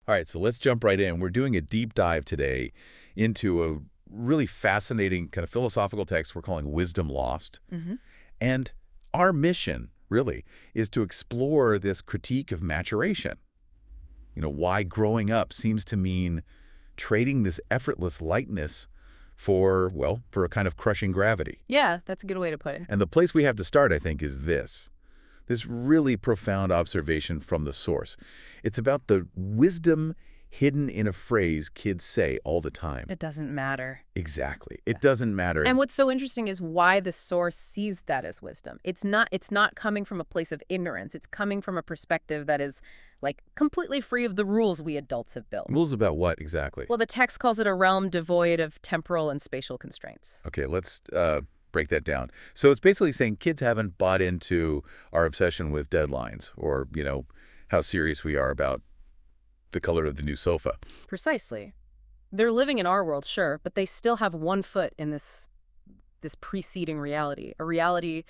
All right, so let's jump right in. We're doing a deep dive today into a really fascinating kind of philosophical text we're calling Wisdom Lost. Hmm. And our mission, really, is to explore this critique of maturation. Why growing up seems to mean trading this effortless lightness for, well, for a kind of crushing gravity. Yeah, that's a good way to put it. And the place we have to start, I think, is this really profound observation from the source. It's about the wisdom hidden in a phrase kids say all the time. It doesn't matter. Exactly. It doesn't matter. And what's so interesting is why the source sees that as wisdom. It's not coming from a place of ignorance. It's coming from a perspective that is like completely free of the rules we adults have built. Rules about what exactly? Well, the text calls it a realm devoid of temporal and spatial constraints. Okay, let's break that down. So it's basically saying kids haven't bought into our obsession with deadlines or, how serious we are about the color of the new sofa. Precisely. They're living in our world, sure, but they still have one foot in this preceding reality, a reality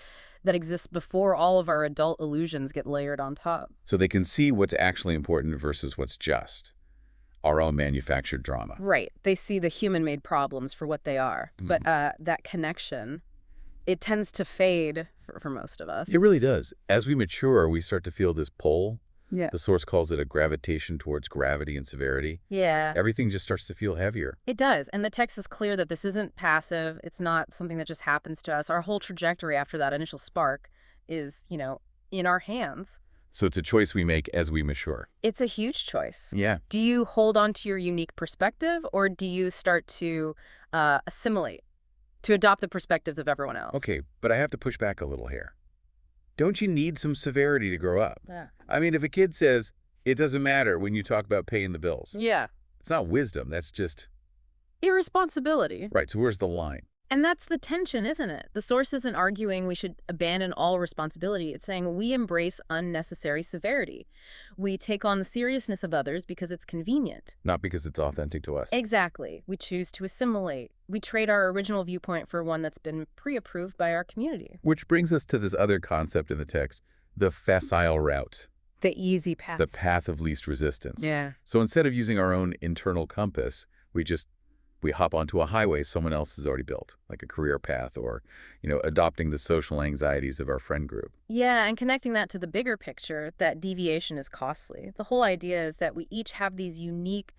that exists before all of our adult illusions get layered on top. So they can see what's actually important versus what's just our own manufactured drama. Right. They see the human-made problems for what they are. But that connection, it tends to fade for most of us. It really does. As we mature, we start to feel this pull. Yeah. The source calls it a gravitation towards gravity and severity. Yeah. Everything just starts to feel heavier. It does. And the text is clear that this isn't passive. It's not something that just happens to us. Our whole trajectory after that initial spark is, in our hands. So it's a choice we make as we mature. It's a huge choice. Yeah. Do you hold on to your unique perspective, or do you start to assimilate, to adopt the perspectives of everyone else? Okay, but I have to push back a little here. Don't you need some severity to grow up? Yeah. I mean, if a kid says, it doesn't matter when you talk about paying the bills, Yeah. it's not wisdom, that's just... Irresponsibility. Right, so where's the line? And that's the tension, isn't it? The source isn't arguing we should abandon all responsibility. It's saying we embrace unnecessary severity. We take on the seriousness of others because it's convenient. Not because it's authentic to us. Exactly. We choose to assimilate. We trade our original viewpoint for one that's been pre-approved by our community. Which brings us to this other concept in the text, the facile route, The easy path. the path of least resistance. Yeah. So instead of using our own internal compass, we hop onto a highway someone else has already built, like a career path or, adopting the social anxieties of our friend group. Yeah, and connecting that to the bigger picture, that deviation is costly. The whole idea is that we each have these unique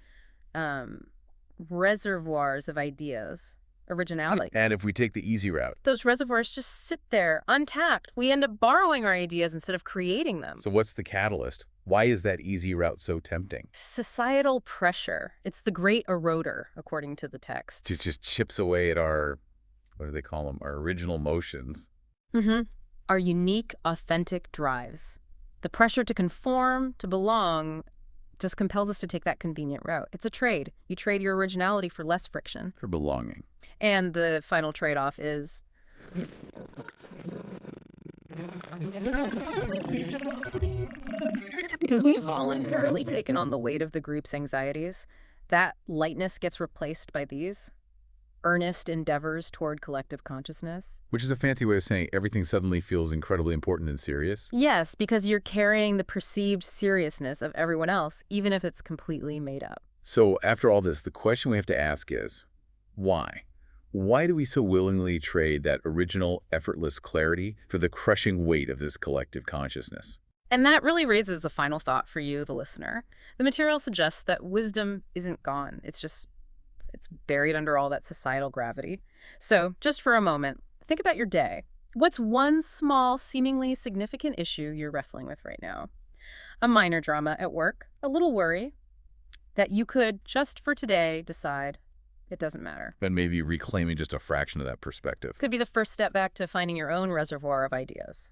reservoirs of ideas, originality. And if we take the easy route, Those reservoirs just sit there untapped. We end up borrowing our ideas instead of creating them. so what's the catalyst? Why is that easy route so tempting? Societal pressure. It's the great eroder, according to the text. It just chips away at our, what do they call them, our original motions. Our unique, authentic drives. The pressure to conform, to belong, just compels us to take that convenient route. It's a trade. You trade your originality for less friction. For belonging. And the final trade-off is... because we've voluntarily taken on the weight of the group's anxieties, that lightness gets replaced by these earnest endeavors toward collective consciousness. Which is a fancy way of saying everything suddenly feels incredibly important and serious. Yes, because you're carrying the perceived seriousness of everyone else, even if it's completely made up. So after all this, the question we have to ask is, why? Why do we so willingly trade that original, effortless clarity for the crushing weight of this collective consciousness? And that really raises a final thought for you, the listener. The material suggests that wisdom isn't gone. It's buried under all that societal gravity. So, just for a moment, think about your day. What's one small, seemingly significant issue you're wrestling with right now? A minor drama at work, a little worry that you could, just for today, decide it doesn't matter. And maybe reclaiming just a fraction of that perspective. Could be the first step back to finding your own reservoir of ideas.